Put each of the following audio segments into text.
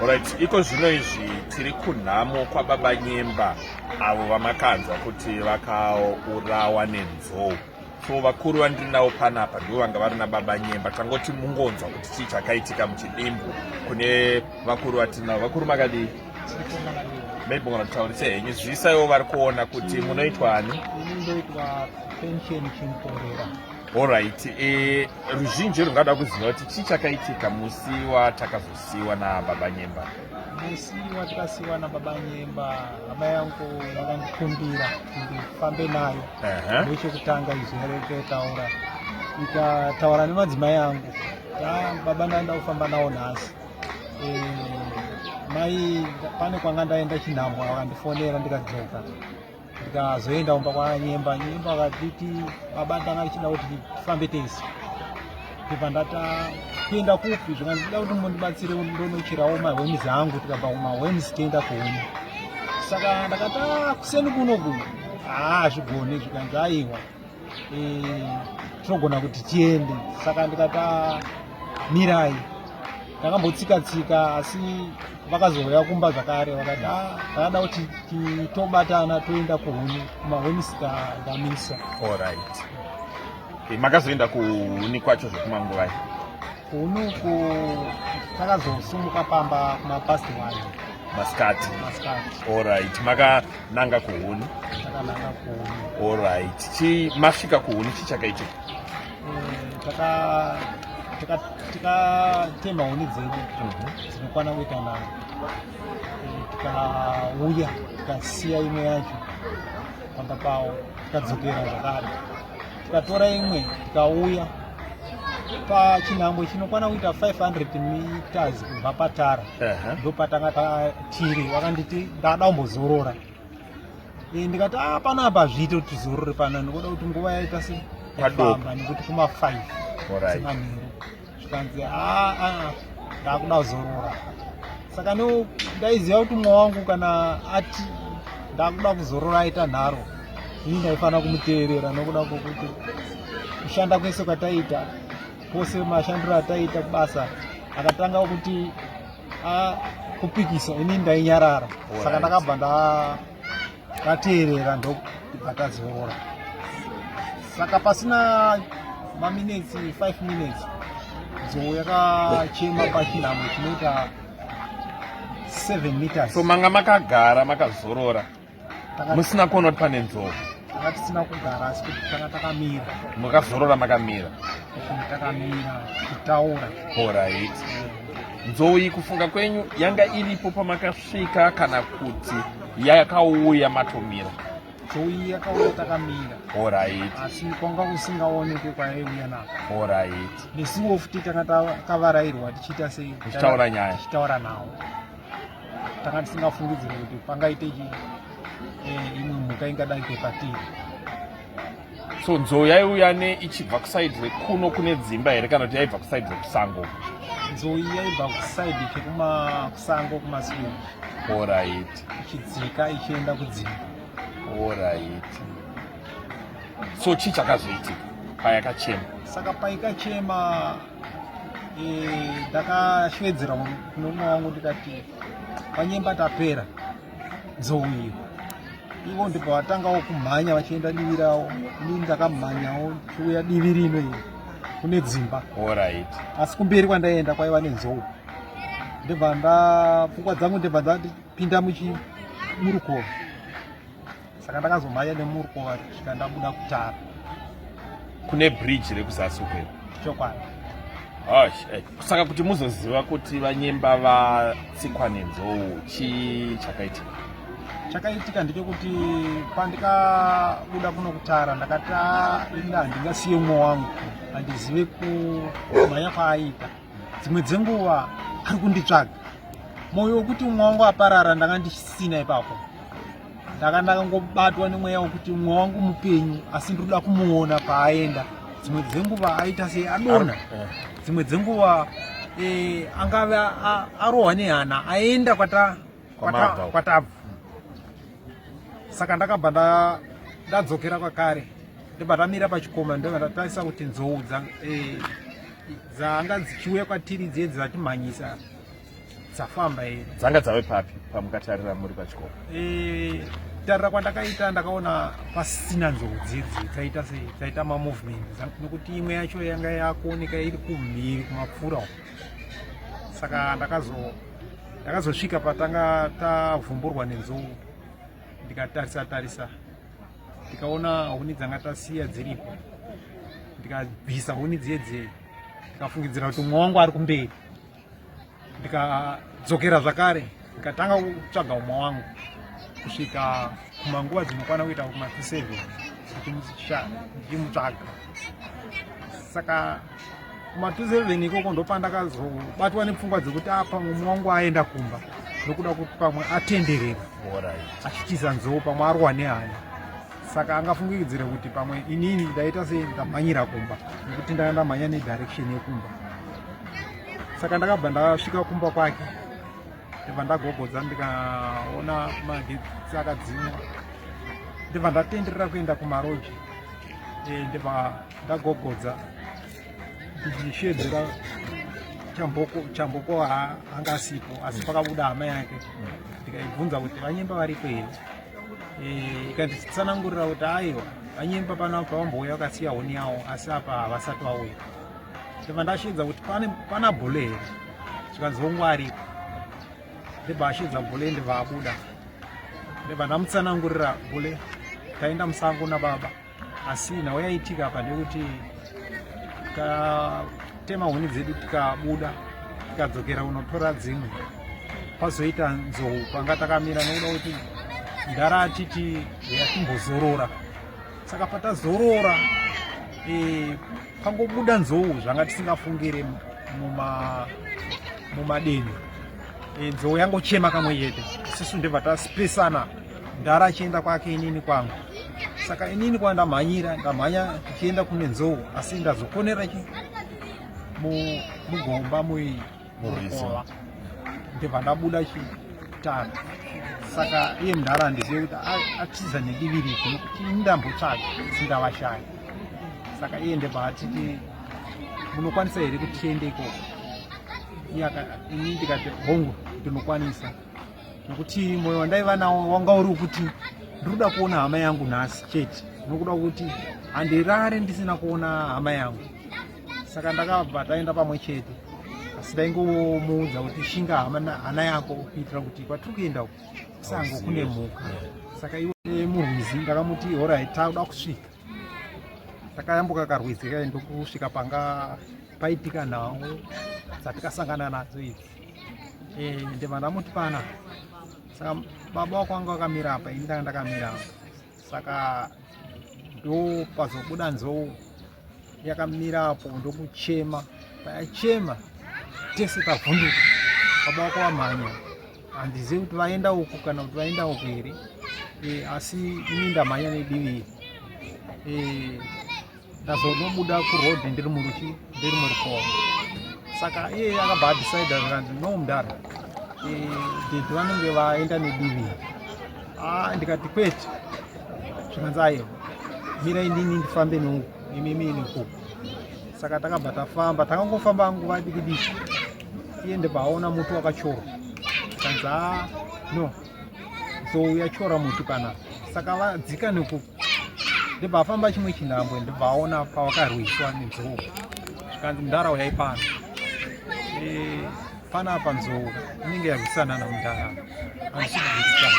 Alright, iko zvino izvi tiri kunhamo kwababa Nyemba avo vamakanzwa kuti vakaurawa nenzou. So vakuru vandiri navo panapa ndivo vanga vari nababa Nyemba. Tangoti mungonzwa kuti chii chakaitika muchidimbu kune vakuru vatiri navo. Vakuru makadii? Maybe mungataurise henyu zvisaiwo vari kuona kuti munoitwani? Inoitwa pension chimporera. Alright, ruzhinji rungada kuziva kuti chii chakaitika musi watakazosiwa nababa Nyemba. Musi watakasiwa nababa Nyemba, baba yangu vakandikumbira kuti ndifambe nayo. Ndochekutanga izvi yareketaura. Ikataura nemadzimai angu. Baba ndaenda kufamba nawo nhasi. Mai pane kwanga ndaenda Chinhambwe vakandifonera ndikadzoka. Ndikazoenda kumba kwaNyemba. Nyemba vakati baba ndanga achida kuti tifambe tese. Ndibva ndata kuenda kupi zvingandida kuti mundibatsire ndonocherawo mahwemizi angu tikabva kumahwemizi tienda kuhuni. Saka ndakata kuseni kunoku zvigone zvikanzi aiwa tinogona kuti tiende. Saka ndikata mirai ndakambotsika asi vakazouya kumba zvakare vakati vakada kuti titobatana toenda kuhuni kumahwemizi ndamisa. Alright. Makazoenda kuhuni kwacho zvekumanguvai? Kuhunuku takazosumuka pamba kumapasti 1 masikati. Alright, makananga kuhuni? Takananga kuhuni. Alright, masvika kuhuni chii chakaitika? Tikatema huni dzedu dzinokwana kuita 9. Tikauya tikasiya imwe yacho pamba pawo tikadzokera zvakare. Tikatora imwe tikauya pachinhambwe chinokwana kuita 500 meters kubva patara. Ndopatanga tiri vakanditi ndada kumbozorora. Ndikati panapa zviite kuti tizorore pana ndinoda kuti nguva yaita sefamba nekuti kuma5 semanheru zvikanzi ndakuda kuzorora. Saka ndaiziva kuti mumwe wangu kana ati ndakuda kuzorora aita nharo ini ndaifanira kumuteerera nokuda kwokuti kushanda kwese kwataita pose mashandiro ataita kubasa akatanga kuti kupikisa ini ndainyarara. Saka ndakabva ndateerera ndobva tazorora. Saka pasina maminutes 5 minutes nzou yakachema pachinhambwe chinoita 7 meters. So manga makagara makazorora musina kuona kuti pane nzou? Tisina kugara asi kuti tanga takamira. Mukazorora makamira? Takamira kutaura. Alright. Nzou iyi kufunga kwenyu yanga iripo pamakasvika kana kuti yakauya matomira? Nzou iyi yakauya takamira. Alright. Asi kwanga kusingaonekwe kwayaiuya nako. Alright. Nesuwo futi tanga takavarairwa tichiita sei? Tichitaura nyaya. Tichitaura nawo. Tanga tisingafungidzire kuti pangaite imwe mhuka ingadai patiri. So nzou yaiuya ichibva kusaidi rekuno kune dzimba here kana kuti yaibva kusaidi rekusango? Nzou iyi yaibva kusaidi kusango kumaswing. Alright. Ichidzika ichienda kudzimba. Alright. So chii chakazoitika payakachema? Saka paikachema ndakashwedzera kunomwe wangu ndikati paNyemba tapera nzou iyo. Ivo ndipo vatangawo kumhanya vachienda divi ravo. Ini ndakamhanyawo chiuya divi rino iri kune dzimba. Alright. Asi kumberi kwandaenda kwaiva nenzou. Ndibva pfungwa dzangu ndibva ndapinda murukova. Saka ndakazomhanya nemurukova kusvika ndabuda kutara kune bridge rekuzasi ukwenu. Chokwadi. Saka kuti muzoziva kuti vaNyemba vatsikwa nenzou chii chakaitika? Chakaitika ndechekuti pandikabuda kuno kutara ndakati handingasiye mumwe wangu handizive kumhanya kwaaita. Dzimwe dzenguva ari kunditsvaga. Mwoyo wekuti mumwe wangu aparara ndanga ndisina ipapo. Ndakangobatwa nemweya wekuti mumwe wangu mupenyu asi ndirikuda kumuona paaenda. Dzimwe dzenguva aita seadona. Dzimwe dzenguva angave arohwa nehana aenda kwatabva. Saka ndakabva ndadzokera kwakare ndibva ndamira pachikoma ndobva ndatarisa kuti nzou dzanga dzichiuya kwatiri dziye dzatimhanyisa dzafamba here dzanga dzave papi pamukatarira muri pachikoro? tarira kwandakaita ndakaona pasina nzou dzidzi dzaita mamovement nokuti imwe yacho yanga yakuoneka iri kumhiri kumapfuura uko. Saka ndakazosvika patanga tavhumburwa nenzou, ndikatarisa ndikaona huni dzanga tasiya dziripo, ndikabvisa huni dziye ndikafungidzira kuti umwe wangu ari kumberi, ndikadzokera zvakare ndikatanga kutsvaga umwe wangu kusvika kumanguva dzinokwana kuita kuma-7 ndichimutsvaga. Saka kuma-7 ikoko ndopandakazobatwa nepfungwa dzekuti pamwe umwe wangu aenda kumba nokuda kuti pamwe atenderera achitiza nzou, pamwe arwa nehana. Saka angafungidzire kuti pamwe inini ndaita sei ndamhanyira kumba nekuti ndanga ndamhanya nedirection yekumba. Saka ndakabva ndasvika kumba kwake, ndibva ndagogodza ndikaona magetsi akadzimwa, ndibva ndatenderera kuenda kumaroji, ndibva ndagogodza ndichishedzera chamboko anga asipo, asi pakabuda hama yake. Ndikaibvunza kuti vanyemba varipo here, ikanditsanangurira kuti aiwa vanyemba panapa vambouya vakasiya honi yavo, asi apa havasati vauya. Ndibva ndashedza kuti pana bhole here, zvikanzongo aripo. Ndibva ashedza bhole ndibva abuda, ndibva ndamutsanangurira bhole taenda musango nababa, asi nhau yaitika apa ndekuti tikatema huni dzedu tikabuda tikadzokera unotora dzimwe, pazoita nzou panga takamira nokuda kuti ndara atiti yatimbozorora. Saka patazorora pangobuda nzou zvanga tisingafungire mumadenhu, nzou yangochema kamwe chete, isusu ndibva tasipesana, ndara achienda kwake, inini kwangu. Saka inini kwandamhanyira ndamhanya tichienda kune nzou, asi ndazokonera mugomba murikova, ndibva ndabuda chitara. Saka iye mundara handizive kuti atiza nedivi riko nokuti ndambotsvaga sindavashaya. Saka iye ndibva atiti munokwanisa here kuti tiende ikoko. Ini ndikati hongu ndinokwanisa, nokuti mwoyo wandaiva nawo wanga uri kuti ndinoda kuona hama yangu nhasi chete, nokuda kuti handirare ndisina kuona hama yangu. Saka ndakabva taenda pamwe chete, asi ndaingomuudza kuti shinga hana yako kuitira kuti kwatiri kuenda uku sango kune mhuka. Saka iwe murwizi ndakamuti alright, takuda kusvika. Takayambuka karwizi kaye ndokusvika panga paitika nhau dzatikasangana nadzo idzi. Ndibva ndamuti pana. Saka baba wako anga wakamira apa, ini ndanga ndakamira apa. Saka ndo pazobuda nzou yakamira apo ndokuchema. Payachema tese tavhunduka, baba wako wamhanya. Handizivi kuti vaenda uku kana kuti vaenda uku here, asi ini ndamhanya nedivi iri. Ndazonobuda kurodhi ndiri murukova. Saka iye akabva adhisaidha kuti no mudhara, ndidhi vanenge vaenda nedivi iri. Ndikati kwete, zvikanzi aiwa mira inini ndifambe neuku, imimi nekuku. Saka takabva tafamba, takangofamba nguva diki, iye ndibva aona muti wakachorwa. Zvikanzi no, nzou yachora muti pana. Saka vadzika nekuku, ndibva afamba chimwe chinhambwe, ndibva aona pavakarwiswa nenzou. Zvikanzi mundara yaipana, pana apa nzou inenge yarwisana namundara, handisikudzidzikana.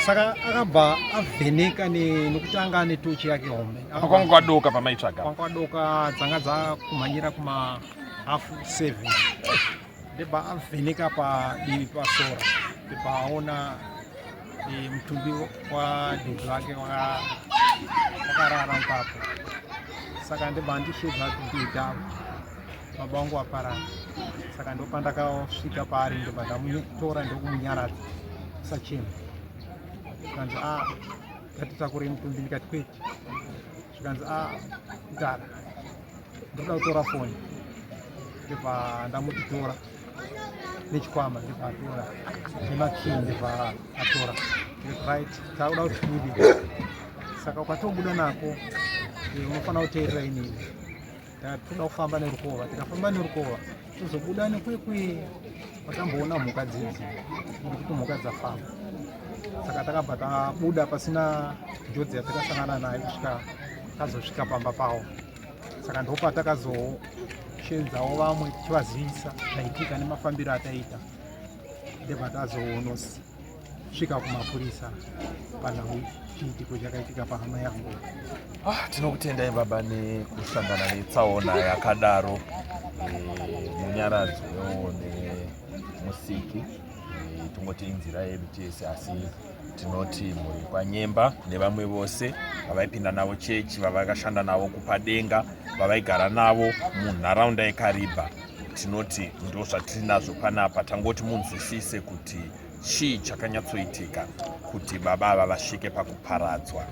Saka akabva avheneka nokuti anga ane tochi yake hombe. Kwanga kwadoka pamaitsvaga? Kwanga kwadoka, dzanga dzakumhanyira kuma-7:30. Ndibva avheneka padivi pasora, ndibva aona mutumbi wadhodha wake wakarara ipapo. Saka ndibva ndishedza kuita baba wangu waparara. Saka ndopandakasvika paari, ndibva ndamutora ndokumunyaradza usachema. Zvikanzi ngatitakure mutumbi, ndikati kwete. Zvikanzi kudara ndoda kutora foni, ndibva ndamutora nechikwama, ndibva atora nemakii, ndibva atora right, takuda kuti tibude. Saka kwatobuda nako unofanira kuteerera inini, toda kufamba nerukova. Tikafamba nerukova tozobuda nekwekwe patamboona mhuka dzidzi nekuti mhuka dzafamba, saka takabva tabuda pasina njodzi yatakasangana nayo kusvika tazosvika pamba pawo. Saka ndopatakazoshedzawo vamwe tichivazivisa zvaitika nemafambiro ataita, ndebva tazosvika kumapurisa panhau chiitiko chakaitika pahama yangu. Tinokutendai baba nekusangana netsaona yakadaro munyaradzo nemusiki. Tongoti inzira yedu tese, asi tinoti muri kwaNyemba nevamwe vose vavaipinda navo chechi, vavakashanda navo kupadenga, vavaigara navo munharaunda yeKariba. Tinoti ndo zvatiri nazvo panapa. Tangoti munzwisise kuti chii chakanyatsoitika kuti baba ava vasvike pakuparadzwa